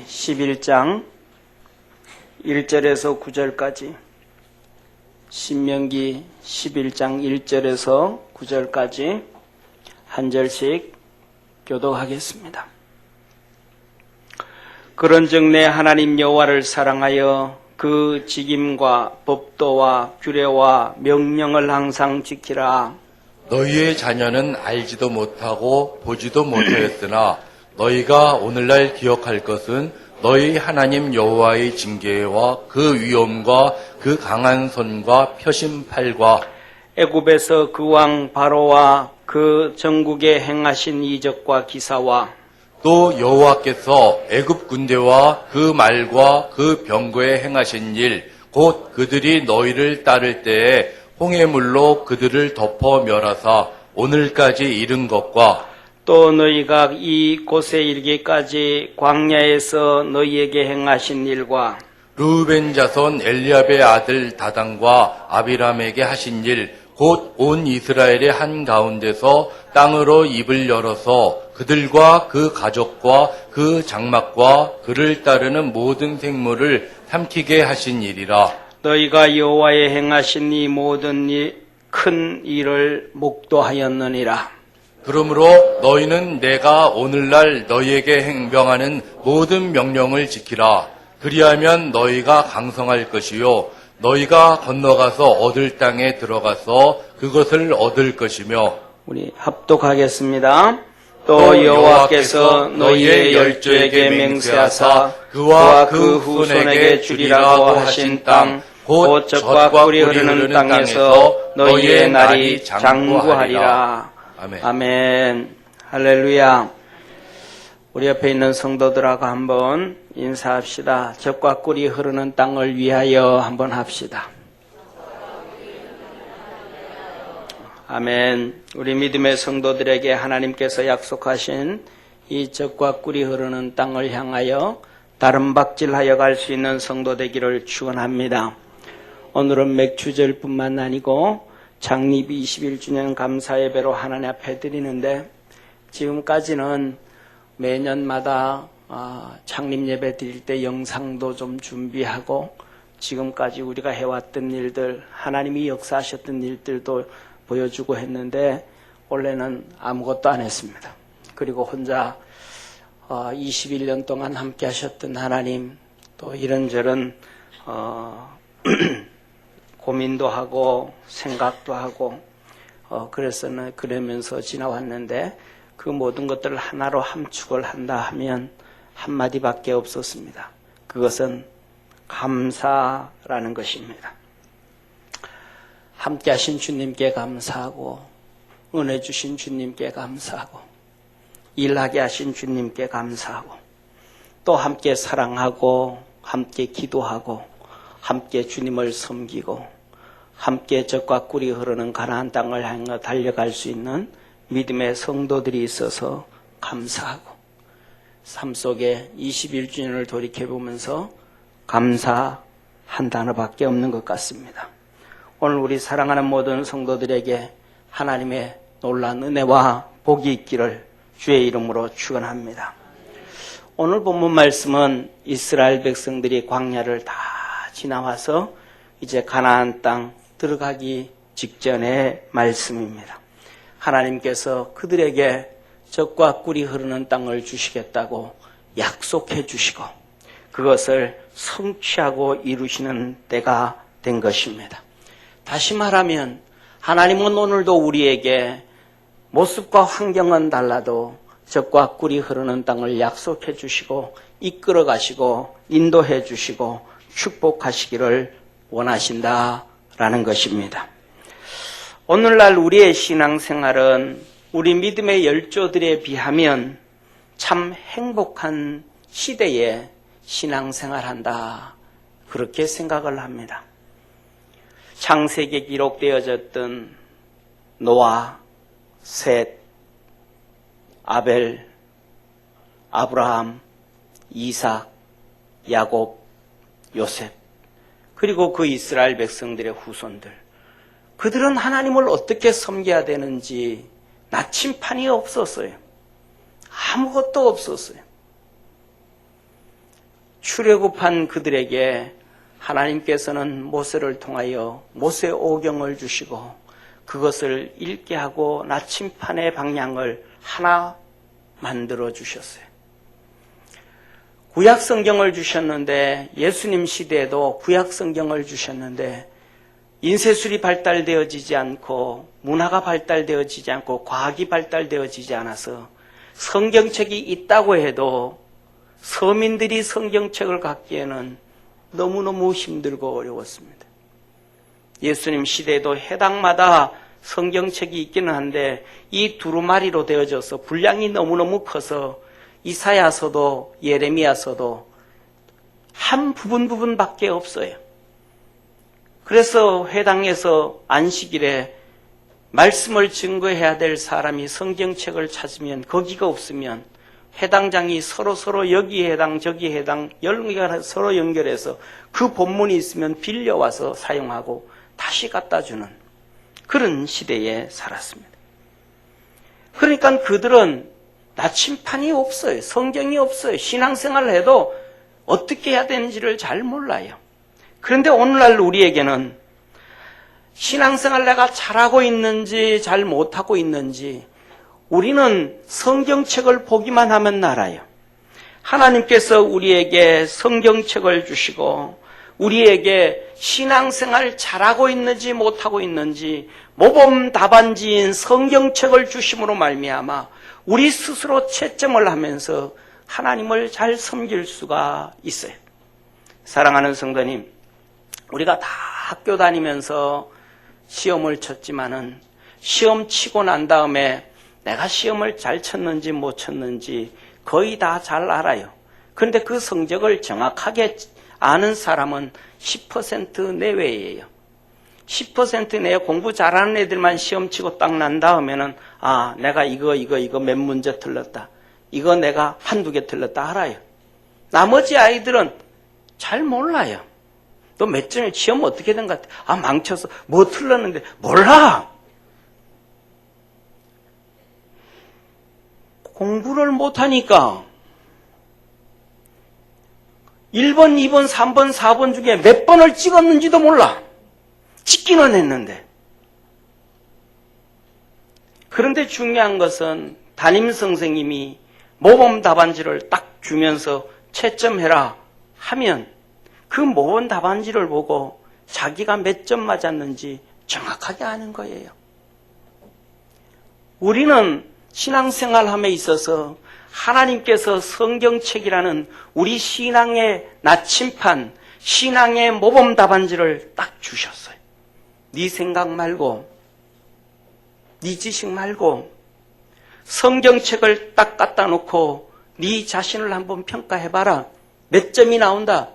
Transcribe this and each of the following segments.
11장 1절에서 9절까지, 신명기 11장 1절에서 9절까지 한 절씩 교독하겠습니다. 그런즉 내 하나님 여호와를 사랑하여 그 직임과 법도와 규례와 명령을 항상 지키라. 너희의 자녀는 알지도 못하고 보지도 못하였으나 너희가 오늘날 기억할 것은 너희 하나님 여호와의 징계와 그 위엄과 그 강한 손과 펴신 팔과 애굽에서 그 왕 바로와 그 전국에 행하신 이적과 기사와 또 여호와께서 애굽 군대와 그 말과 그 병거에 행하신 일, 곧 그들이 너희를 따를 때에 홍해물로 그들을 덮어 멸하사 오늘까지 이른 것과 또 너희가 이 곳에 이르기까지 광야에서 너희에게 행하신 일과 르우벤 자손 엘리압의 아들 다단과 아비람에게 하신 일, 곧 온 이스라엘의 한가운데서 땅으로 입을 열어서 그들과 그 가족과 그 장막과 그를 따르는 모든 생물을 삼키게 하신 일이라. 너희가 여호와의 행하신 이 모든 큰 일을 목도하였느니라. 그러므로 너희는 내가 오늘날 너희에게 행명하는 모든 명령을 지키라. 그리하면 너희가 강성할 것이요 너희가 건너가서 얻을 땅에 들어가서 그것을 얻을 것이며. 우리 합독하겠습니다. 또 여호와께서 너희의 열조에게 맹세하사 그와 그 후손에게 주리라고 하신 땅, 곧 젖과 꿀이 흐르는 땅에서 너희의 날이 장구하리라. 아멘. 아멘. 할렐루야. 우리 옆에 있는 성도들하고 한번 인사합시다. 젖과 꿀이 흐르는 땅을 위하여 한번 합시다. 아멘. 우리 믿음의 성도들에게 하나님께서 약속하신 이 젖과 꿀이 흐르는 땅을 향하여 다름박질하여 갈 수 있는 성도 되기를 축원합니다. 오늘은 맥주절뿐만 아니고 창립 21주년 감사 예배로 하나님 앞에 드리는데, 지금까지는 매년마다 창립 예배 드릴 때 영상도 좀 준비하고 지금까지 우리가 해왔던 일들, 하나님이 역사하셨던 일들도 보여주고 했는데, 원래는 아무것도 안 했습니다. 그리고 혼자 21년 동안 함께 하셨던 하나님, 또 이런저런 고민도 하고 생각도 하고 그러면서 지나왔는데, 그 모든 것들을 하나로 함축을 한다 하면 한마디밖에 없었습니다. 그것은 감사라는 것입니다. 함께 하신 주님께 감사하고, 은혜 주신 주님께 감사하고, 일하게 하신 주님께 감사하고, 또 함께 사랑하고, 함께 기도하고, 함께 주님을 섬기고, 함께 젖과 꿀이 흐르는 가나안 땅을 향해 달려갈 수 있는 믿음의 성도들이 있어서 감사하고, 삶 속에 21주년을 돌이켜보면서 감사 한 단어밖에 없는 것 같습니다. 오늘 우리 사랑하는 모든 성도들에게 하나님의 놀라운 은혜와 복이 있기를 주의 이름으로 축원합니다. 오늘 본문 말씀은 이스라엘 백성들이 광야를 다 지나와서 이제 가나안 땅 들어가기 직전의 말씀입니다. 하나님께서 그들에게 젖과 꿀이 흐르는 땅을 주시겠다고 약속해 주시고, 그것을 성취하고 이루시는 때가 된 것입니다. 다시 말하면 하나님은 오늘도 우리에게 모습과 환경은 달라도 젖과 꿀이 흐르는 땅을 약속해 주시고 이끌어 가시고 인도해 주시고 축복하시기를 원하신다라는 것입니다. 오늘날 우리의 신앙생활은 우리 믿음의 열조들에 비하면 참 행복한 시대에 신앙생활한다, 그렇게 생각을 합니다. 창세기에 기록되어졌던 노아, 셋, 아벨, 아브라함, 이삭, 야곱, 요셉, 그리고 그 이스라엘 백성들의 후손들, 그들은 하나님을 어떻게 섬겨야 되는지 나침판이 없었어요. 아무것도 없었어요. 출애굽한 그들에게 하나님께서는 모세를 통하여 모세 오경을 주시고 그것을 읽게 하고 나침판의 방향을 하나 만들어 주셨어요. 구약 성경을 주셨는데 예수님 시대에도 구약 성경을 주셨는데 인쇄술이 발달되어지지 않고 문화가 발달되어지지 않고 과학이 발달되어지지 않아서 성경책이 있다고 해도 서민들이 성경책을 갖기에는 너무너무 힘들고 어려웠습니다. 예수님 시대에도 해당마다 성경책이 있기는 한데 이 두루마리로 되어져서 분량이 너무너무 커서 이사야서도 예레미야서도 한 부분밖에 없어요. 그래서 회당에서 안식일에 말씀을 증거해야 될 사람이 성경책을 찾으면 거기가 없으면 해당장이 서로 여기 해당 저기 해당 서로 연결해서 그 본문이 있으면 빌려와서 사용하고 다시 갖다 주는 그런 시대에 살았습니다. 그러니까 그들은 나침판이 없어요. 성경이 없어요. 신앙생활을 해도 어떻게 해야 되는지를 잘 몰라요. 그런데 오늘날 우리에게는 신앙생활 내가 잘하고 있는지 잘 못하고 있는지 우리는 성경책을 보기만 하면 알아요. 하나님께서 우리에게 성경책을 주시고 우리에게 신앙생활 잘하고 있는지 못하고 있는지 모범 답안지인 성경책을 주심으로 말미암아 우리 스스로 채점을 하면서 하나님을 잘 섬길 수가 있어요. 사랑하는 성도님, 우리가 다 학교 다니면서 시험을 쳤지만은 시험 치고 난 다음에 내가 시험을 잘 쳤는지 못 쳤는지 거의 다 잘 알아요. 그런데 그 성적을 정확하게 아는 사람은 10% 내외예요. 10% 내에 공부 잘하는 애들만 시험 치고 딱 난 다음에는 아, 내가 이거 몇 문제 틀렸다. 이거 내가 한두 개 틀렸다 알아요. 나머지 아이들은 잘 몰라요. 너 몇 점에 시험 어떻게 된 것 같아? 아, 망쳐서 뭐 틀렸는데 몰라. 공부를 못하니까 1번, 2번, 3번, 4번 중에 몇 번을 찍었는지도 몰라. 찍기는 했는데. 그런데 중요한 것은 담임 선생님이 모범 답안지를 딱 주면서 채점해라 하면 그 모범 답안지를 보고 자기가 몇 점 맞았는지 정확하게 아는 거예요. 우리는 신앙생활함에 있어서 하나님께서 성경책이라는 우리 신앙의 나침판, 신앙의 모범 답안지를 딱 주셨어요. 네 생각 말고, 네 지식 말고 성경책을 딱 갖다 놓고 네 자신을 한번 평가해봐라. 몇 점이 나온다.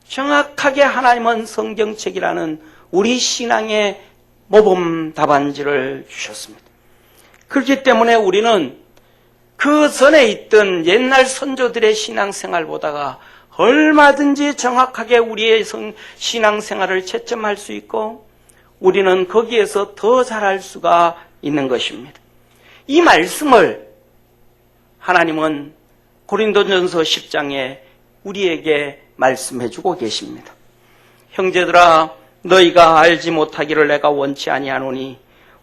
정확하게 하나님은 성경책이라는 우리 신앙의 모범 답안지를 주셨습니다. 그렇기 때문에 우리는 그 전에 있던 옛날 선조들의 신앙생활 보다가 얼마든지 정확하게 우리의 신앙생활을 채점할 수 있고 우리는 거기에서 더 잘할 수가 있는 것입니다. 이 말씀을 하나님은 고린도전서 10장에 우리에게 말씀해주고 계십니다. 형제들아, 너희가 알지 못하기를 내가 원치 아니하노니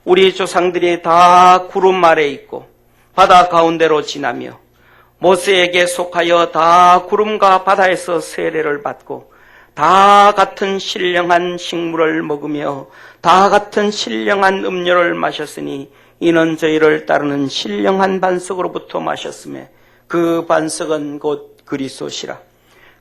우리 조상들이 다 구름 아래 있고 바다 가운데로 지나며 모세에게 속하여 다 구름과 바다에서 세례를 받고 다 같은 신령한 식물을 먹으며 다 같은 신령한 음료를 마셨으니 이는 저희를 따르는 신령한 반석으로부터 마셨으며 그 반석은 곧 그리스도시라.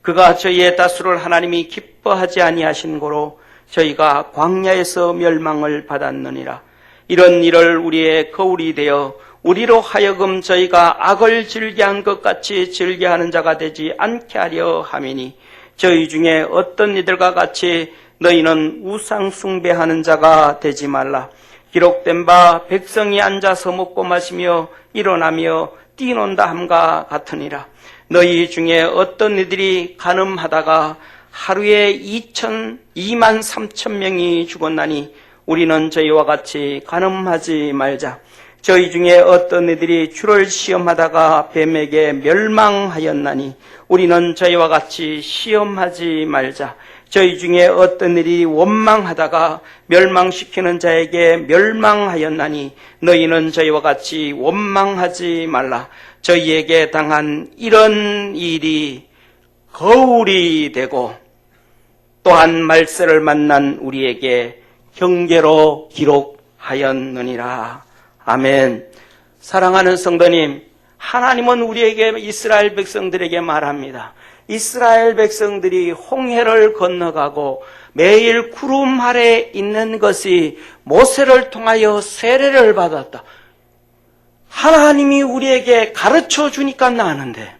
그가 저희의 다수를 하나님이 기뻐하지 아니하신 고로 저희가 광야에서 멸망을 받았느니라. 이런 일을 우리의 거울이 되어 우리로 하여금 저희가 악을 즐겨한 것 같이 즐겨하는 자가 되지 않게 하려 함이니 저희 중에 어떤 이들과 같이 너희는 우상 숭배하는 자가 되지 말라. 기록된 바 백성이 앉아서 먹고 마시며 일어나며 뛰논다 함과 같으니라. 너희 중에 어떤 이들이 간음하다가 하루에 2만 3천 명이 죽었나니 우리는 저희와 같이 간음하지 말자. 저희 중에 어떤 이들이 주를 시험하다가 뱀에게 멸망하였나니 우리는 저희와 같이 시험하지 말자. 저희 중에 어떤 일이 원망하다가 멸망시키는 자에게 멸망하였나니 너희는 저희와 같이 원망하지 말라. 저희에게 당한 이런 일이 거울이 되고 또한 말세를 만난 우리에게 경계로 기록하였느니라. 아멘. 사랑하는 성도님, 하나님은 우리에게 이스라엘 백성들에게 말합니다. 이스라엘 백성들이 홍해를 건너가고 매일 구름 아래 있는 것이 모세를 통하여 세례를 받았다. 하나님이 우리에게 가르쳐 주니까 나는데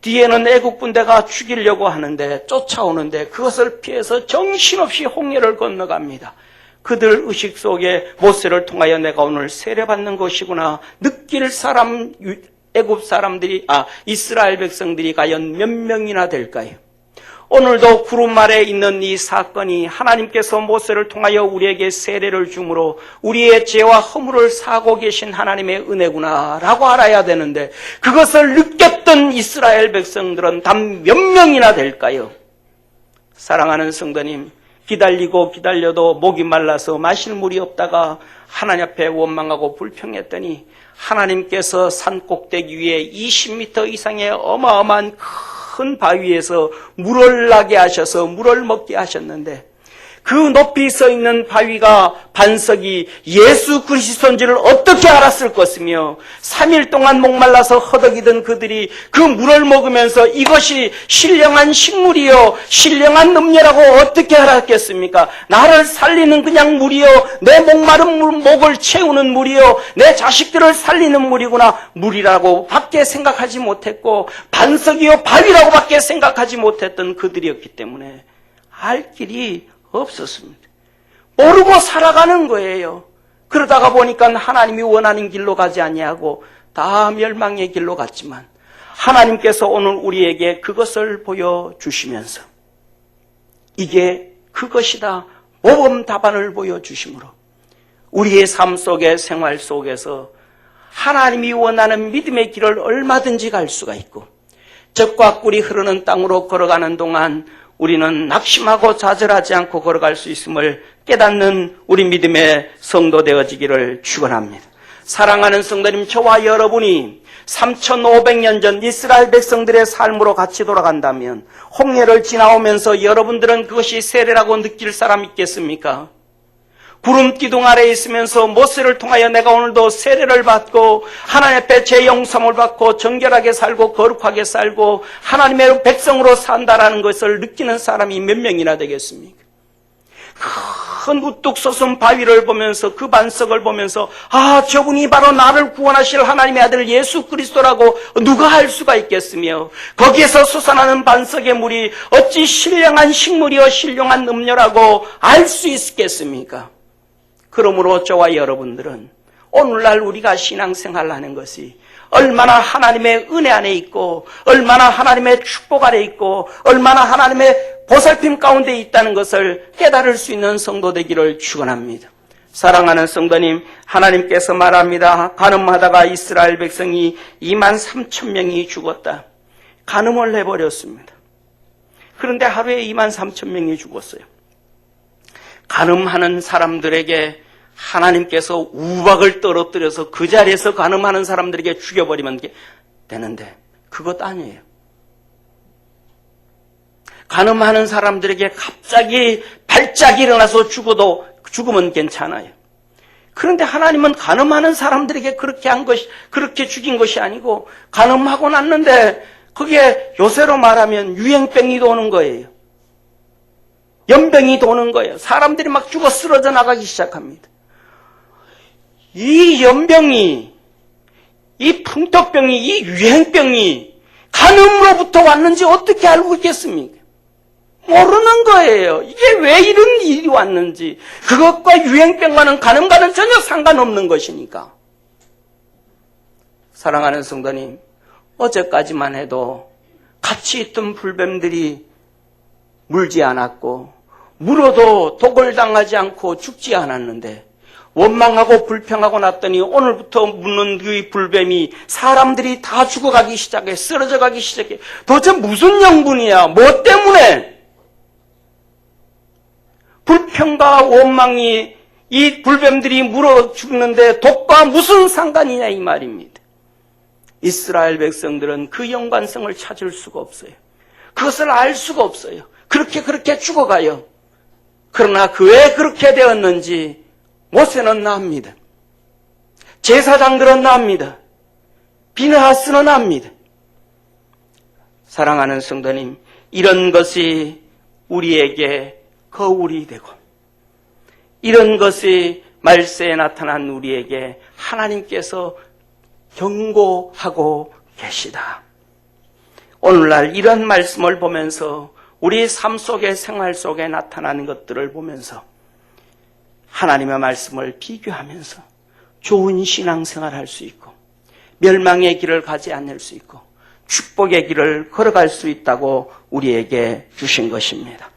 뒤에는 애국 군대가 죽이려고 하는데 쫓아오는데 그것을 피해서 정신없이 홍해를 건너갑니다. 그들 의식 속에 모세를 통하여 내가 오늘 세례받는 것이구나 느낄 사람, 애굽 사람들이, 이스라엘 백성들이 과연 몇 명이나 될까요? 오늘도 구름 아래 있는 이 사건이 하나님께서 모세를 통하여 우리에게 세례를 주므로 우리의 죄와 허물을 사고 계신 하나님의 은혜구나 라고 알아야 되는데 그것을 느꼈던 이스라엘 백성들은 단 몇 명이나 될까요? 사랑하는 성도님, 기다리고 기다려도 목이 말라서 마실 물이 없다가 하나님 앞에 원망하고 불평했더니 하나님께서 산 꼭대기 위에 20m 이상의 어마어마한 큰 바위에서 물을 나게 하셔서 물을 먹게 하셨는데 그 높이 서 있는 바위가 반석이 예수 그리스도인지를 어떻게 알았을 것이며 3일 동안 목말라서 허덕이던 그들이 그 물을 먹으면서 이것이 신령한 식물이요 신령한 음료라고 어떻게 알았겠습니까? 나를 살리는 그냥 물이요 내 목마른 목을 채우는 물이요 내 자식들을 살리는 물이구나 물이라고 밖에 생각하지 못했고 반석이요 바위라고 밖에 생각하지 못했던 그들이었기 때문에 알 길이 없었습니다. 모르고 살아가는 거예요. 그러다가 보니까 하나님이 원하는 길로 가지 아니하고 다 멸망의 길로 갔지만 하나님께서 오늘 우리에게 그것을 보여주시면서 이게 그것이다 모범 답안을 보여주심으로 우리의 삶 속의 생활 속에서 하나님이 원하는 믿음의 길을 얼마든지 갈 수가 있고 젖과 꿀이 흐르는 땅으로 걸어가는 동안 우리는 낙심하고 좌절하지 않고 걸어갈 수 있음을 깨닫는 우리 믿음의 성도 되어지기를 축원합니다. 사랑하는 성도님, 저와 여러분이 3,500년 전 이스라엘 백성들의 삶으로 같이 돌아간다면 홍해를 지나오면서 여러분들은 그것이 세례라고 느낄 사람 있겠습니까? 구름 기둥 아래에 있으면서 모세를 통하여 내가 오늘도 세례를 받고 하나님 앞에 제 용서를 받고 정결하게 살고 거룩하게 살고 하나님의 백성으로 산다라는 것을 느끼는 사람이 몇 명이나 되겠습니까? 큰 우뚝 솟은 바위를 보면서 그 반석을 보면서 저분이 바로 나를 구원하실 하나님의 아들 예수 그리스도라고 누가 할 수가 있겠으며 거기에서 솟아나는 반석의 물이 어찌 신령한 식물이요 신령한 음료라고 알 수 있겠습니까? 그러므로 저와 여러분들은 오늘날 우리가 신앙생활을 하는 것이 얼마나 하나님의 은혜 안에 있고 얼마나 하나님의 축복 아래 있고 얼마나 하나님의 보살핌 가운데 있다는 것을 깨달을 수 있는 성도 되기를 축원합니다. 사랑하는 성도님, 하나님께서 말합니다. 간음하다가 이스라엘 백성이 23,000명이 죽었다. 간음을 해버렸습니다. 그런데 하루에 23,000명이 죽었어요. 간음하는 사람들에게 하나님께서 우박을 떨어뜨려서 그 자리에서 간음하는 사람들에게 죽여버리면 되는데 그것 아니에요. 간음하는 사람들에게 갑자기 발작이 일어나서 죽으면 괜찮아요. 그런데 하나님은 간음하는 사람들에게 그렇게 죽인 것이 아니고 간음하고 났는데 그게 요새로 말하면 유행병이 도는 거예요. 연병이 도는 거예요. 사람들이 막 죽어 쓰러져 나가기 시작합니다. 이 연병이, 이 풍토병이, 이 유행병이 간음으로부터 왔는지 어떻게 알고 있겠습니까? 모르는 거예요. 이게 왜 이런 일이 왔는지. 그것과 유행병과는 간음과는 전혀 상관없는 것이니까. 사랑하는 성도님, 어제까지만 해도 같이 있던 불뱀들이 물지 않았고 물어도 독을 당하지 않고 죽지 않았는데 원망하고 불평하고 났더니 오늘부터 묻는 그 불뱀이 사람들이 다 죽어가기 시작해, 쓰러져가기 시작해. 도대체 무슨 영분이야? 뭐 때문에? 불평과 원망이 이 불뱀들이 물어 죽는데 독과 무슨 상관이냐 이 말입니다. 이스라엘 백성들은 그 연관성을 찾을 수가 없어요. 그것을 알 수가 없어요. 그렇게 죽어가요. 그러나 왜 그렇게 되었는지 모세는 압니다. 제사장들은 압니다. 비느하스는 압니다. 사랑하는 성도님, 이런 것이 우리에게 거울이 되고 이런 것이 말세에 나타난 우리에게 하나님께서 경고하고 계시다. 오늘날 이런 말씀을 보면서 우리 삶 속에 생활 속에 나타나는 것들을 보면서 하나님의 말씀을 비교하면서 좋은 신앙생활 할 수 있고 멸망의 길을 가지 않을 수 있고 축복의 길을 걸어갈 수 있다고 우리에게 주신 것입니다.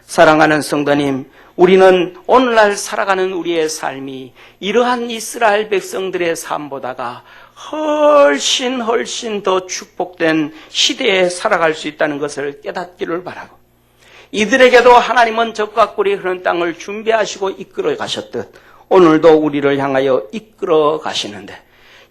사랑하는 성도님, 우리는 오늘날 살아가는 우리의 삶이 이러한 이스라엘 백성들의 삶보다가 훨씬 더 축복된 시대에 살아갈 수 있다는 것을 깨닫기를 바라고, 이들에게도 하나님은 적과 꿀이 흐르는 땅을 준비하시고 이끌어 가셨듯 오늘도 우리를 향하여 이끌어 가시는데,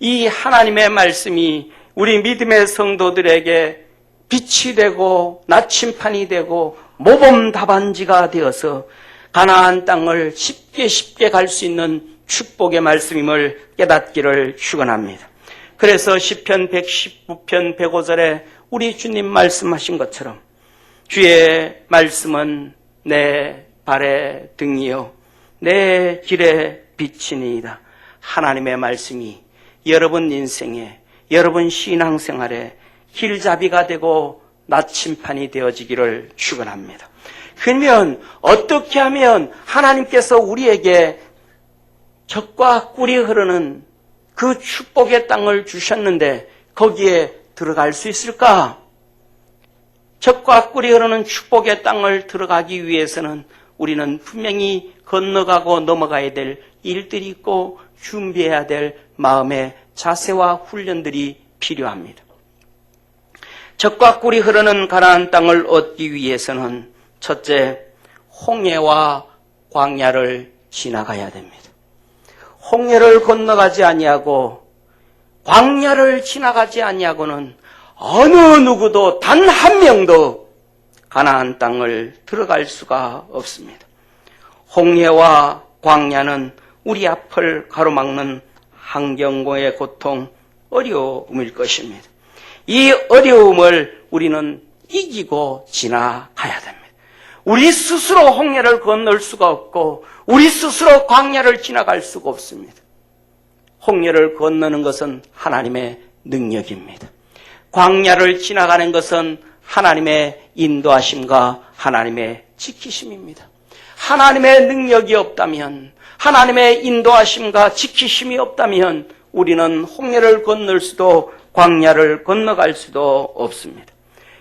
이 하나님의 말씀이 우리 믿음의 성도들에게 빛이 되고 나침판이 되고 모범 답안지가 되어서 가나안 땅을 쉽게 갈 수 있는 축복의 말씀임을 깨닫기를 축원합니다. 그래서 시편 119편 105절에 우리 주님 말씀하신 것처럼 주의 말씀은 내 발의 등이요 내 길의 빛이니이다. 하나님의 말씀이 여러분 인생에, 여러분 신앙생활에 길잡이가 되고 나침판이 되어지기를 축원합니다. 그러면 어떻게 하면 하나님께서 우리에게 젖과 꿀이 흐르는 그 축복의 땅을 주셨는데 거기에 들어갈 수 있을까? 젖과 꿀이 흐르는 축복의 땅을 들어가기 위해서는 우리는 분명히 건너가고 넘어가야 될 일들이 있고 준비해야 될 마음의 자세와 훈련들이 필요합니다. 젖과 꿀이 흐르는 가나안 땅을 얻기 위해서는 첫째, 홍해와 광야를 지나가야 됩니다. 홍해를 건너가지 아니하고 광야를 지나가지 아니하고는 어느 누구도 단 한 명도 가나안 땅을 들어갈 수가 없습니다. 홍해와 광야는 우리 앞을 가로막는 환경고의 고통, 어려움일 것입니다. 이 어려움을 우리는 이기고 지나가야 됩니다. 우리 스스로 홍해를 건널 수가 없고 우리 스스로 광야를 지나갈 수가 없습니다. 홍해를 건너는 것은 하나님의 능력입니다. 광야를 지나가는 것은 하나님의 인도하심과 하나님의 지키심입니다. 하나님의 능력이 없다면, 하나님의 인도하심과 지키심이 없다면 우리는 홍해를 건널 수도 광야를 건너갈 수도 없습니다.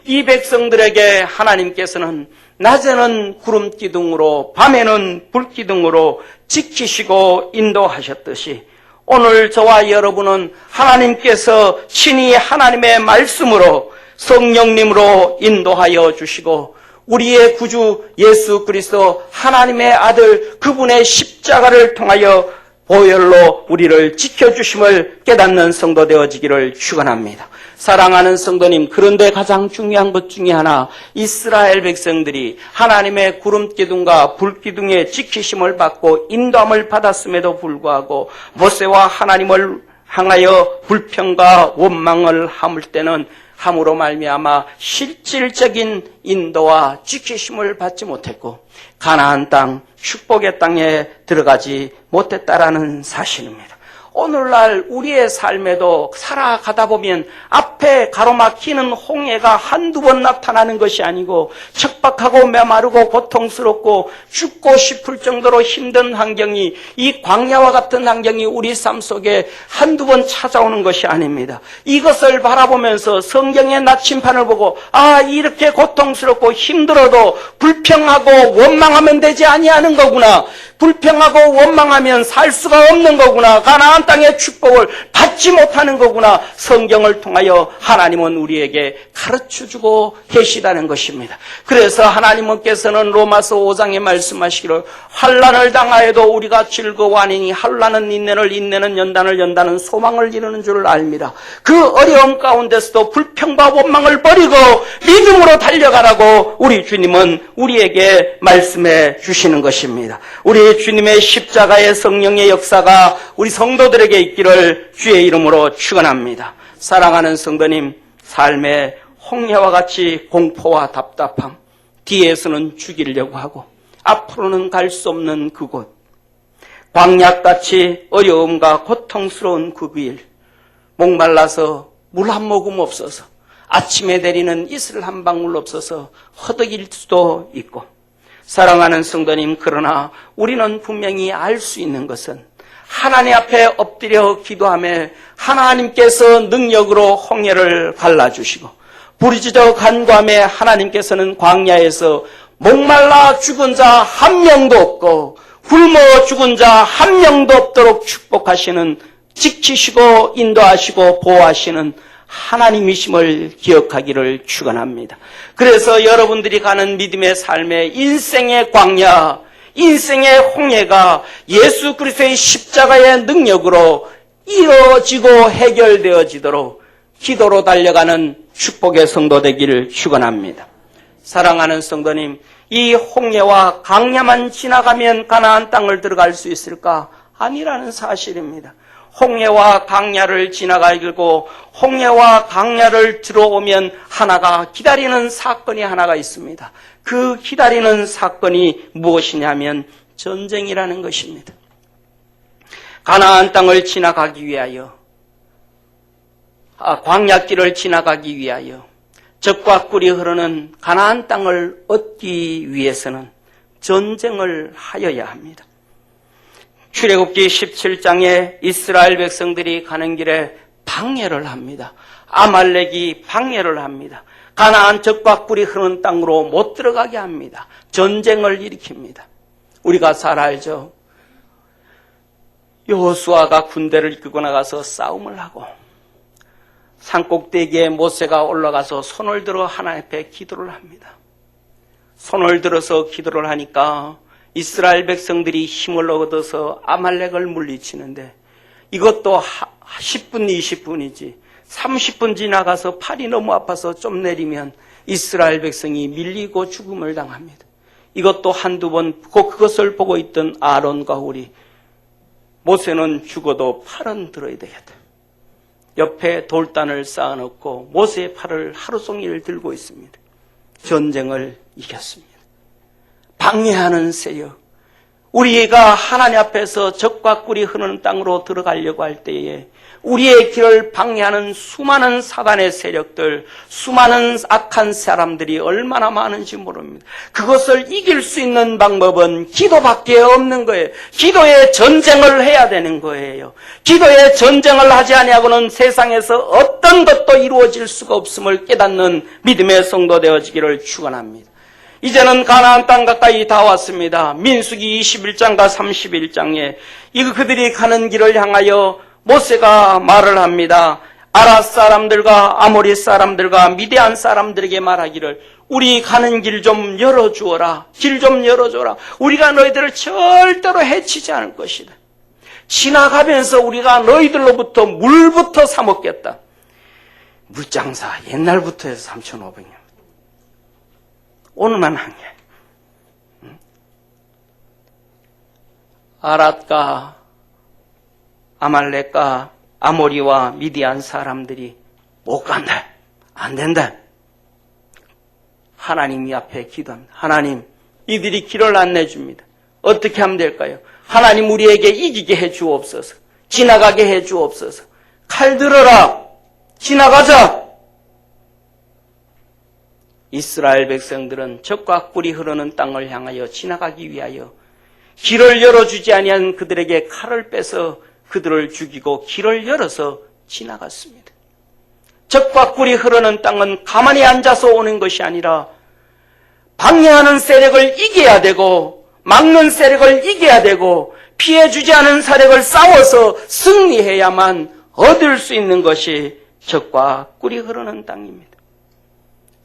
이 백성들에게 하나님께서는 낮에는 구름 기둥으로 밤에는 불 기둥으로 지키시고 인도하셨듯이 오늘 저와 여러분은 하나님께서 친히 하나님의 말씀으로 성령님으로 인도하여 주시고 우리의 구주 예수 그리스도 하나님의 아들 그분의 십자가를 통하여 보혈로 우리를 지켜주심을 깨닫는 성도 되어지기를 축원합니다. 사랑하는 성도님, 그런데 가장 중요한 것 중에 하나, 이스라엘 백성들이 하나님의 구름기둥과 불기둥의 지키심을 받고 인도함을 받았음에도 불구하고 모세와 하나님을 향하여 불평과 원망을 함을 때는 함으로 말미암아 실질적인 인도와 지키심을 받지 못했고 가나안 땅, 축복의 땅에 들어가지 못했다라는 사실입니다. 오늘날 우리의 삶에도 살아가다 보면 앞에 가로막히는 홍해가 한두 번 나타나는 것이 아니고 척박하고 메마르고 고통스럽고 죽고 싶을 정도로 힘든 환경이, 이 광야와 같은 환경이 우리 삶 속에 한두 번 찾아오는 것이 아닙니다. 이것을 바라보면서 성경의 나침판을 보고 이렇게 고통스럽고 힘들어도 불평하고 원망하면 되지 아니하는 거구나. 불평하고 원망하면 살 수가 없는 거구나. 가나안 땅의 축복을 받지 못하는 거구나. 성경을 통하여 하나님은 우리에게 가르쳐주고 계시다는 것입니다. 그래서 하나님께서는 로마서 5장에 말씀하시기를 환난을 당하여도 우리가 즐거워하니 환난은 인내를, 인내는 연단을, 연단은 소망을 이루는 줄 압니다. 그 어려움 가운데서도 불평과 원망을 버리고 믿음으로 달려가라고 우리 주님은 우리에게 말씀해 주시는 것입니다. 우리 주님의 십자가의 성령의 역사가 우리 성도들에게 있기를 주의 이름으로 축원합니다. 사랑하는 성도님, 삶의 홍해와 같이 공포와 답답함, 뒤에서는 죽이려고 하고 앞으로는 갈 수 없는 그곳, 광야같이 어려움과 고통스러운 그 길, 목말라서 물 한 모금 없어서 아침에 내리는 이슬 한 방울 없어서 허덕일 수도 있고, 사랑하는 성도님, 그러나 우리는 분명히 알 수 있는 것은 하나님 앞에 엎드려 기도하며 하나님께서 능력으로 홍해를 갈라주시고 부르짖어 간구하며 하나님께서는 광야에서 목말라 죽은 자 한 명도 없고 굶어 죽은 자 한 명도 없도록 축복하시는, 지키시고 인도하시고 보호하시는 하나님이심을 기억하기를 축원합니다. 그래서 여러분들이 가는 믿음의 삶의 인생의 광야, 인생의 홍해가 예수 그리스도의 십자가의 능력으로 이루어지고 해결되어지도록 기도로 달려가는 축복의 성도 되기를 축원합니다. 사랑하는 성도님, 이 홍해와 광야만 지나가면 가나안 땅을 들어갈 수 있을까? 아니라는 사실입니다. 홍해와 광야를 지나가고 홍해와 광야를 들어오면 기다리는 사건이 하나가 있습니다. 그 기다리는 사건이 무엇이냐면 전쟁이라는 것입니다. 가나안 땅을 지나가기 위하여, 광야길을 지나가기 위하여, 젖과 꿀이 흐르는 가나안 땅을 얻기 위해서는 전쟁을 하여야 합니다. 출애굽기 17장에 이스라엘 백성들이 가는 길에 방해를 합니다. 아말렉이 방해를 합니다. 가나안 젖과 꿀이 흐르는 땅으로 못 들어가게 합니다. 전쟁을 일으킵니다. 우리가 잘 알죠. 여호수아가 군대를 이끌고 나가서 싸움을 하고 산꼭대기에 모세가 올라가서 손을 들어 하나님 앞에 기도를 합니다. 손을 들어서 기도를 하니까 이스라엘 백성들이 힘을 얻어서 아말렉을 물리치는데, 이것도 10분, 20분이지 30분 지나가서 팔이 너무 아파서 좀 내리면 이스라엘 백성이 밀리고 죽음을 당합니다. 이것도 한두 번, 그것을 보고 있던 아론과 우리 모세는 죽어도 팔은 들어야 되겠다. 옆에 돌단을 쌓아놓고 모세의 팔을 하루 종일 들고 있습니다. 전쟁을 이겼습니다. 방해하는 세력, 우리가 하나님 앞에서 젖과 꿀이 흐르는 땅으로 들어가려고 할 때에 우리의 길을 방해하는 수많은 사단의 세력들, 수많은 악한 사람들이 얼마나 많은지 모릅니다. 그것을 이길 수 있는 방법은 기도밖에 없는 거예요. 기도의 전쟁을 해야 되는 거예요. 기도의 전쟁을 하지 아니하고는 세상에서 어떤 것도 이루어질 수가 없음을 깨닫는 믿음의 성도 되어지기를 축원합니다. 이제는 가나안 땅 가까이 다 왔습니다. 민수기 21장과 31장에 그들이 가는 길을 향하여 모세가 말을 합니다. 아랏 사람들과 아모리 사람들과 미디안 사람들에게 말하기를, 우리 가는 길 좀 열어주어라. 길 좀 열어줘라. 우리가 너희들을 절대로 해치지 않을 것이다. 지나가면서 우리가 너희들로부터 물부터 사먹겠다. 물장사 옛날부터 해서 3,500년. 오늘만 한 게. 아랏과 아말렉과 아모리와 미디안 사람들이 못 간다. 안 된다. 하나님 앞에 기도합니다. 하나님, 이들이 길을 안 내줍니다. 어떻게 하면 될까요? 하나님, 우리에게 이기게 해 주옵소서. 지나가게 해 주옵소서. 칼 들어라. 지나가자. 이스라엘 백성들은 젖과 꿀이 흐르는 땅을 향하여 지나가기 위하여 길을 열어주지 아니한 그들에게 칼을 빼서 그들을 죽이고 길을 열어서 지나갔습니다. 젖과 꿀이 흐르는 땅은 가만히 앉아서 오는 것이 아니라 방해하는 세력을 이겨야 되고 막는 세력을 이겨야 되고 피해주지 않은 세력을 싸워서 승리해야만 얻을 수 있는 것이 젖과 꿀이 흐르는 땅입니다.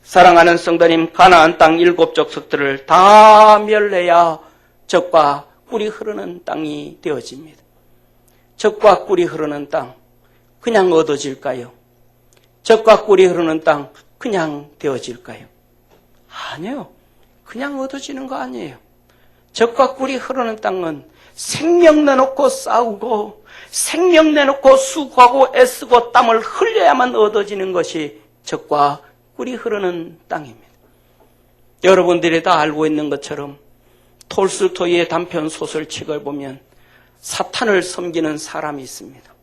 사랑하는 성도님, 가나안 땅 7족속들을 다 멸해야 젖과 꿀이 흐르는 땅이 되어집니다. 젖과 꿀이 흐르는 땅 그냥 얻어질까요? 젖과 꿀이 흐르는 땅 그냥 되어질까요? 아니요. 그냥 얻어지는 거 아니에요. 젖과 꿀이 흐르는 땅은 생명 내놓고 싸우고 생명 내놓고 수고하고 애쓰고 땀을 흘려야만 얻어지는 것이 젖과 꿀이 흐르는 땅입니다. 여러분들이 다 알고 있는 것처럼 톨스토이의 단편 소설책을 보면 사탄을 섬기는 사람이 있습니다.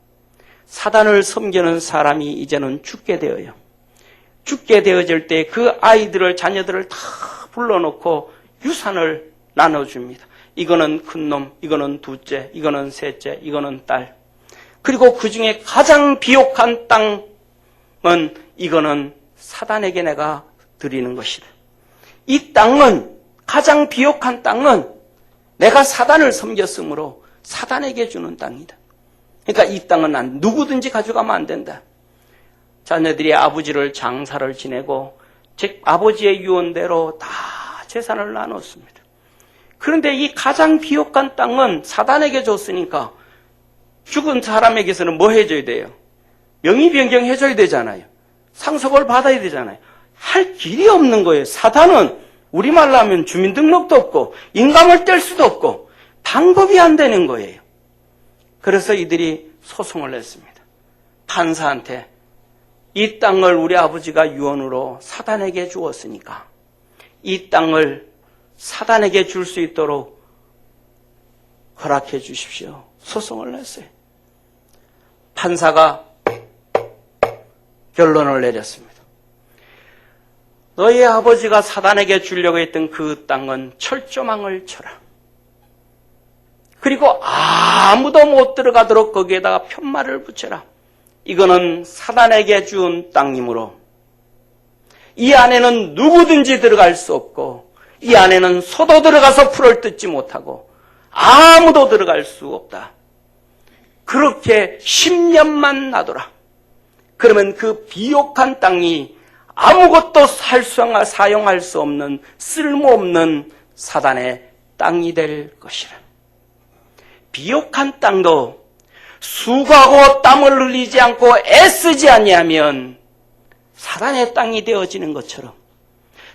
사단을 섬기는 사람이 이제는 죽게 되어요. 죽게 되어질 때 그 아이들을, 자녀들을 다 불러놓고 유산을 나눠줍니다. 이거는 큰 놈, 이거는 둘째, 이거는 셋째, 이거는 딸. 그리고 그 중에 가장 비옥한 땅은 이거는 사단에게 내가 드리는 것이다. 이 땅은, 가장 비옥한 땅은 내가 사단을 섬겼으므로 사단에게 주는 땅이다. 그러니까 이 땅은 누구든지 가져가면 안 된다. 자녀들이 아버지를 장사를 지내고 즉 아버지의 유언대로 다 재산을 나눴습니다. 그런데 이 가장 비옥한 땅은 사단에게 줬으니까 죽은 사람에게서는 뭐 해줘야 돼요? 명의 변경해줘야 되잖아요. 상속을 받아야 되잖아요. 할 길이 없는 거예요. 사단은 우리말로 하면 주민등록도 없고 인감을 뗄 수도 없고 방법이 안 되는 거예요. 그래서 이들이 소송을 했습니다. 판사한테 이 땅을 우리 아버지가 유언으로 사단에게 주었으니까 이 땅을 사단에게 줄 수 있도록 허락해 주십시오. 소송을 냈어요. 판사가 결론을 내렸습니다. 너희 아버지가 사단에게 주려고 했던 그 땅은 철조망을 쳐라. 그리고 아무도 못 들어가도록 거기에다가 편말을 붙여라. 이거는 사단에게 준 땅이므로 이 안에는 누구든지 들어갈 수 없고 이 안에는 소도 들어가서 풀을 뜯지 못하고 아무도 들어갈 수 없다. 그렇게 10년만 놔둬라. 그러면 그 비옥한 땅이 아무것도 사용할 수 없는 쓸모없는 사단의 땅이 될 것이라. 비옥한 땅도 수고하고 땀을 흘리지 않고 애쓰지 아니하면 사단의 땅이 되어지는 것처럼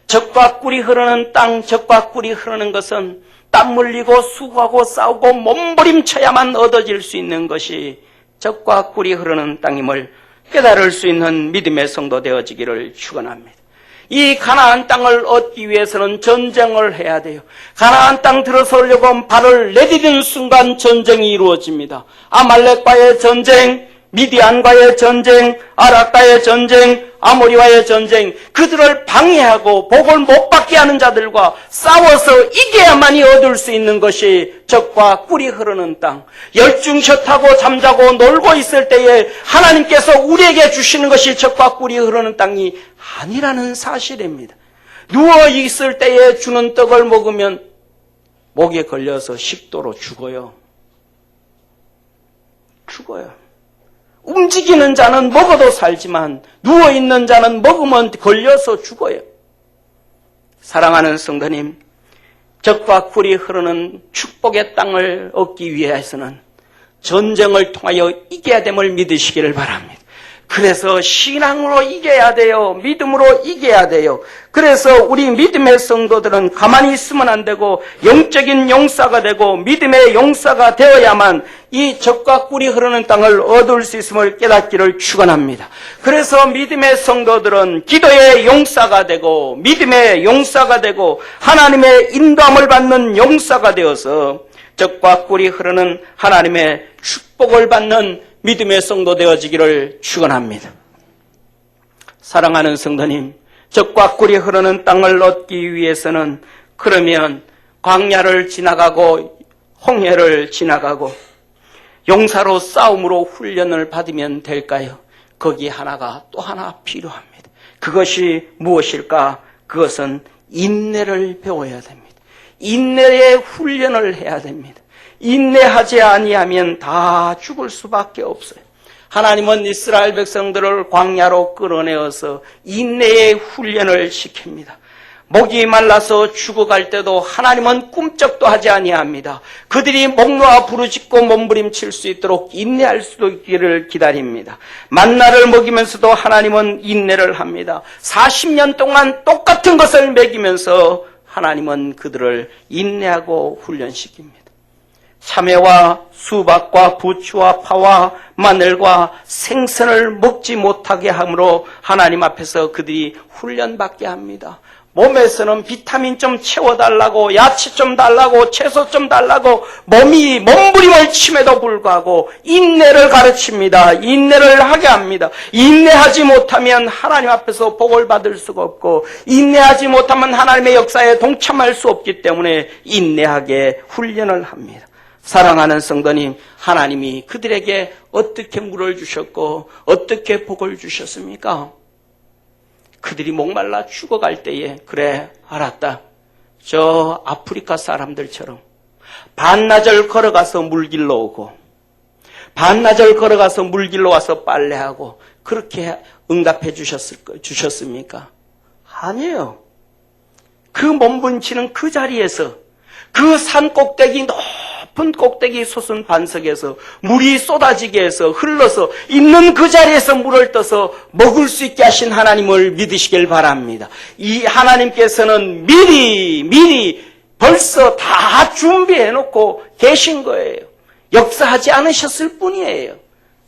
젖과 꿀이 흐르는 땅, 젖과 꿀이 흐르는 것은 땀 흘리고 수고하고 싸우고 몸부림쳐야만 얻어질 수 있는 것이 젖과 꿀이 흐르는 땅임을 깨달을 수 있는 믿음의 성도 되어지기를 축원합니다. 이 가나안 땅을 얻기 위해서는 전쟁을 해야 돼요. 가나안 땅 들어서려고 발을 내디딘 순간 전쟁이 이루어집니다. 아말렉과의 전쟁, 미디안과의 전쟁, 아락과의 전쟁, 아모리와의 전쟁, 그들을 방해하고 복을 못 받게 하는 자들과 싸워서 이겨야만이 얻을 수 있는 것이 젖과 꿀이 흐르는 땅. 열중샷하고 잠자고 놀고 있을 때에 하나님께서 우리에게 주시는 것이 젖과 꿀이 흐르는 땅이 아니라는 사실입니다. 누워 있을 때에 주는 떡을 먹으면 목에 걸려서 식도로 죽어요. 죽어요. 움직이는 자는 먹어도 살지만 누워있는 자는 먹으면 걸려서 죽어요. 사랑하는 성도님, 젖과 꿀이 흐르는 축복의 땅을 얻기 위해서는 전쟁을 통하여 이겨야 됨을 믿으시기를 바랍니다. 그래서 신앙으로 이겨야 돼요. 믿음으로 이겨야 돼요. 그래서 우리 믿음의 성도들은 가만히 있으면 안 되고 영적인 용사가 되고 믿음의 용사가 되어야만 이 젖과 꿀이 흐르는 땅을 얻을 수 있음을 깨닫기를 축원합니다. 그래서 믿음의 성도들은 기도의 용사가 되고 믿음의 용사가 되고 하나님의 인도함을 받는 용사가 되어서 젖과 꿀이 흐르는 하나님의 축복을 받는 믿음의 성도 되어지기를 축원합니다. 사랑하는 성도님, 젖과 꿀이 흐르는 땅을 얻기 위해서는 그러면 광야를 지나가고 홍해를 지나가고 용사로 싸움으로 훈련을 받으면 될까요? 거기 하나가 또 하나 필요합니다. 그것이 무엇일까? 그것은 인내를 배워야 됩니다. 인내의 훈련을 해야 됩니다. 인내하지 아니하면 다 죽을 수밖에 없어요. 하나님은 이스라엘 백성들을 광야로 끌어내어서 인내의 훈련을 시킵니다. 목이 말라서 죽어갈 때도 하나님은 꿈쩍도 하지 아니합니다. 그들이 목 놓아 부르짖고 몸부림칠 수 있도록 인내할 수 있기를 기다립니다. 만나를 먹이면서도 하나님은 인내를 합니다. 40년 동안 똑같은 것을 먹이면서 하나님은 그들을 인내하고 훈련시킵니다. 참외와 수박과 부추와 파와 마늘과 생선을 먹지 못하게 함으로 하나님 앞에서 그들이 훈련받게 합니다. 몸에서는 비타민 좀 채워달라고, 야채 좀 달라고, 채소 좀 달라고 몸이 몸부림을 침에도 불구하고 인내를 가르칩니다. 인내를 하게 합니다. 인내하지 못하면 하나님 앞에서 복을 받을 수가 없고, 인내하지 못하면 하나님의 역사에 동참할 수 없기 때문에 인내하게 훈련을 합니다. 사랑하는 성도님, 하나님이 그들에게 어떻게 물을 주셨고 어떻게 복을 주셨습니까? 그들이 목말라 죽어갈 때에 그래 알았다. 저 아프리카 사람들처럼 반나절 걸어가서 물길로 오고 반나절 걸어가서 물길로 와서 빨래하고 그렇게 응답해 주셨습니까? 아니에요. 그 몸부림치는 그 자리에서 그 산 꼭대기 높은 꼭대기 솟은 반석에서 물이 쏟아지게 해서 흘러서 있는 그 자리에서 물을 떠서 먹을 수 있게 하신 하나님을 믿으시길 바랍니다. 이 하나님께서는 미리 벌써 다 준비해 놓고 계신 거예요. 역사하지 않으셨을 뿐이에요.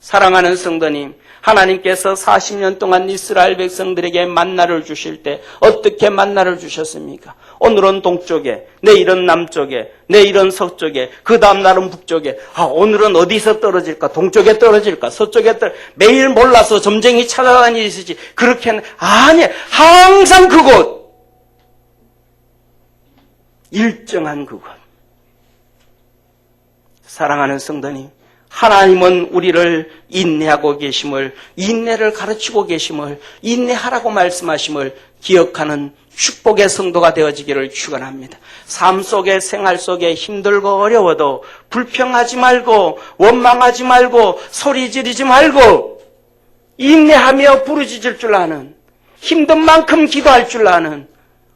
사랑하는 성도님, 하나님께서 40년 동안 이스라엘 백성들에게 만나를 주실 때 어떻게 만나를 주셨습니까? 오늘은 동쪽에, 내일은 남쪽에, 내일은 서쪽에, 그 다음 날은 북쪽에. 오늘은 어디서 떨어질까? 동쪽에 떨어질까? 서쪽에 매일 몰라서 점쟁이 찾아다니시지. 그렇게는 아니, 항상 그곳, 일정한 그곳. 사랑하는 성도님, 하나님은 우리를 인내하고 계심을, 인내를 가르치고 계심을, 인내하라고 말씀하심을 기억하는 축복의 성도가 되어지기를 축원합니다. 삶 속에, 생활 속에 힘들고 어려워도 불평하지 말고 원망하지 말고 소리 지르지 말고 인내하며 부르짖을 줄 아는, 힘든 만큼 기도할 줄 아는,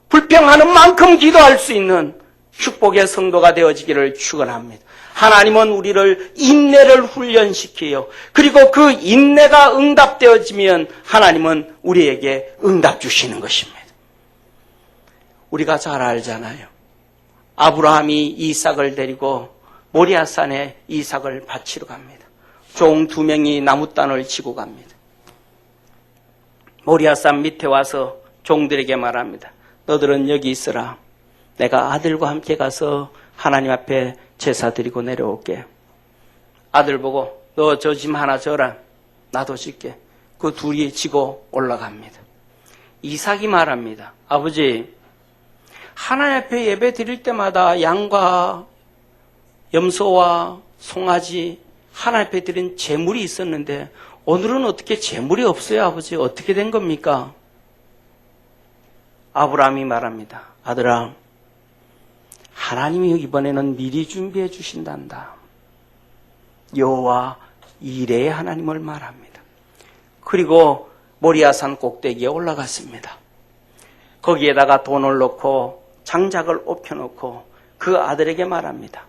불평하는 만큼 기도할 수 있는 축복의 성도가 되어지기를 축원합니다. 하나님은 우리를 인내를 훈련시켜요. 그리고 그 인내가 응답되어지면 하나님은 우리에게 응답 주시는 것입니다. 우리가 잘 알잖아요. 아브라함이 이삭을 데리고 모리아산에 이삭을 바치러 갑니다. 종 2명이 나무단을 치고 갑니다. 모리아산 밑에 와서 종들에게 말합니다. 너들은 여기 있어라. 내가 아들과 함께 가서 하나님 앞에 제사 드리고 내려올게. 아들 보고 너 저 짐 하나 져라. 나도 질게. 그 둘이 지고 올라갑니다. 이삭이 말합니다. 아버지, 하나님 앞에 예배 드릴 때마다 양과 염소와 송아지 하나님 앞에 드린 제물이 있었는데 오늘은 어떻게 제물이 없어요, 아버지? 어떻게 된 겁니까? 아브라함이 말합니다. 아들아, 하나님이 이번에는 미리 준비해 주신단다. 여호와 이레의 하나님을 말합니다. 그리고 모리아산 꼭대기에 올라갔습니다. 거기에다가 돈을 넣고 장작을 엎혀놓고 그 아들에게 말합니다.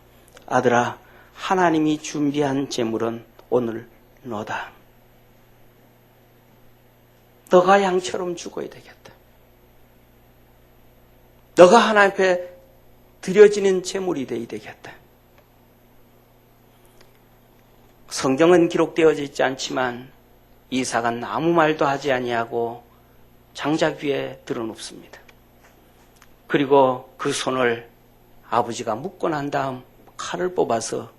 아들아, 하나님이 준비한 제물은 오늘 너다. 너가 양처럼 죽어야 되겠다. 너가 하나님 앞에 드려지는 제물이 되어야 되겠다. 성경은 기록되어져 있지 않지만 이삭은 아무 말도 하지 아니하고 장작 위에 들어눕습니다. 그리고 그 손을 아버지가 묶고 난 다음 칼을 뽑아서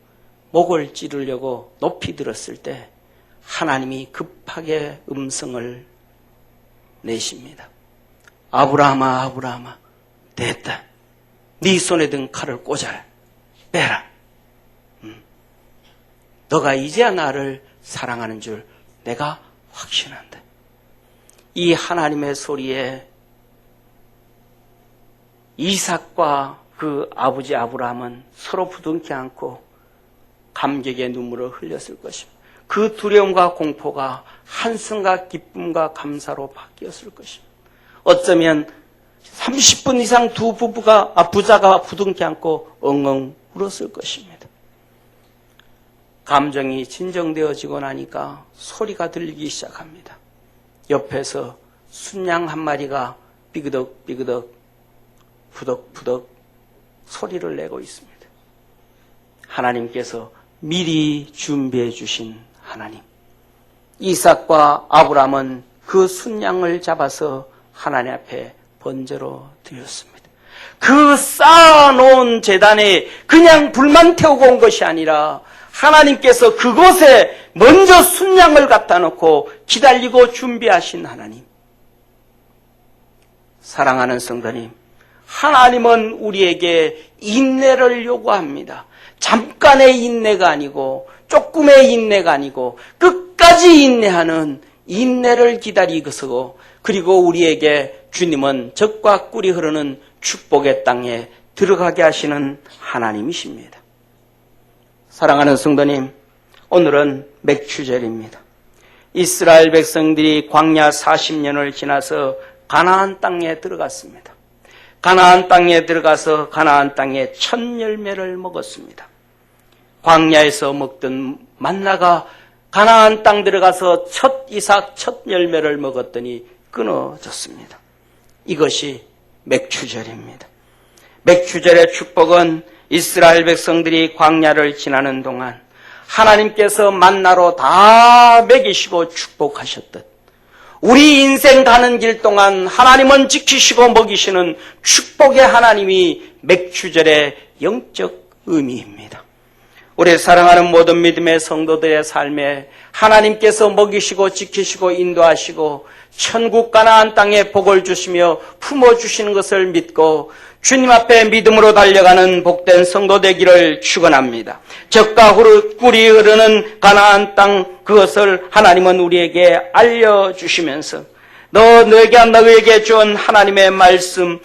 목을 찌르려고 높이 들었을 때 하나님이 급하게 음성을 내십니다. 아브라함아, 아브라함아, 됐다. 네 손에 든 칼을 꽂아라. 빼라. 너가 이제야 나를 사랑하는 줄 내가 확신한다. 이 하나님의 소리에 이삭과 그 아버지 아브라함은 서로 부둥켜 안고 감격의 눈물을 흘렸을 것입니다. 그 두려움과 공포가 한숨과 기쁨과 감사로 바뀌었을 것입니다. 어쩌면 30분 이상 두 부자가 부둥켜 안고 엉엉 울었을 것입니다. 감정이 진정되어지고 나니까 소리가 들리기 시작합니다. 옆에서 순양 한 마리가 삐그덕삐그덕 부덕부덕 소리를 내고 있습니다. 하나님께서 미리 준비해 주신 하나님. 이삭과 아브라함은 그 순양을 잡아서 하나님 앞에 번제로 드렸습니다. 그 쌓아놓은 제단에 그냥 불만 태우고 온 것이 아니라 하나님께서 그곳에 먼저 순양을 갖다 놓고 기다리고 준비하신 하나님. 사랑하는 성도님, 하나님은 우리에게 인내를 요구합니다. 잠깐의 인내가 아니고 조금의 인내가 아니고 끝까지 인내하는 인내를 기다리고 그리고 우리에게 주님은 젖과 꿀이 흐르는 축복의 땅에 들어가게 하시는 하나님이십니다. 사랑하는 성도님, 오늘은 맥추절입니다. 이스라엘 백성들이 광야 40년을 지나서 가나안 땅에 들어갔습니다. 가나안 땅에 들어가서 가나안 땅의 첫 열매를 먹었습니다. 광야에서 먹던 만나가 가나안 땅 들어가서 첫 이삭 첫 열매를 먹었더니 끊어졌습니다. 이것이 맥추절입니다. 맥추절의 축복은 이스라엘 백성들이 광야를 지나는 동안 하나님께서 만나로 다 먹이시고 축복하셨듯 우리 인생 가는 길 동안 하나님은 지키시고 먹이시는 축복의 하나님이 맥추절의 영적 의미입니다. 우리 사랑하는 모든 믿음의 성도들의 삶에 하나님께서 먹이시고 지키시고 인도하시고 천국 가나안 땅에 복을 주시며 품어주시는 것을 믿고 주님 앞에 믿음으로 달려가는 복된 성도 되기를 축원합니다. 젖과 꿀이 흐르는 가나안 땅 그것을 하나님은 우리에게 알려주시면서 너에게 준 하나님의 말씀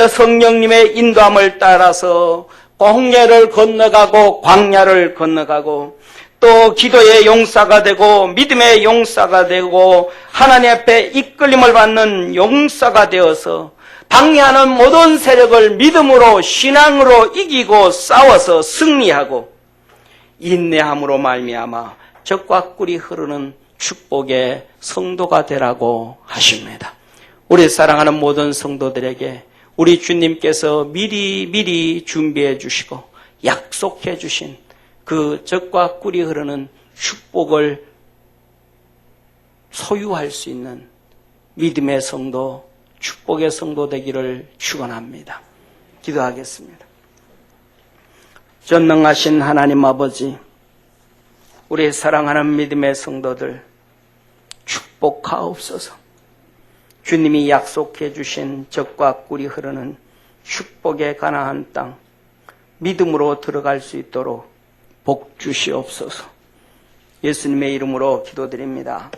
성령님의 인도함을 따라서 홍해를 건너가고 광야를 건너가고 또 기도의 용사가 되고 믿음의 용사가 되고 하나님 앞에 이끌림을 받는 용사가 되어서 방해하는 모든 세력을 믿음으로 신앙으로 이기고 싸워서 승리하고 인내함으로 말미암아 젖과 꿀이 흐르는 축복의 성도가 되라고 하십니다. 우리 사랑하는 모든 성도들에게 우리 주님께서 미리 준비해 주시고 약속해 주신 그 젖과 꿀이 흐르는 축복을 소유할 수 있는 믿음의 성도, 축복의 성도 되기를 축원합니다. 기도하겠습니다. 전능하신 하나님 아버지, 우리 사랑하는 믿음의 성도들 축복하옵소서. 주님이 약속해 주신 젖과 꿀이 흐르는 축복의 가나안 땅 믿음으로 들어갈 수 있도록 복 주시옵소서. 예수님의 이름으로 기도드립니다.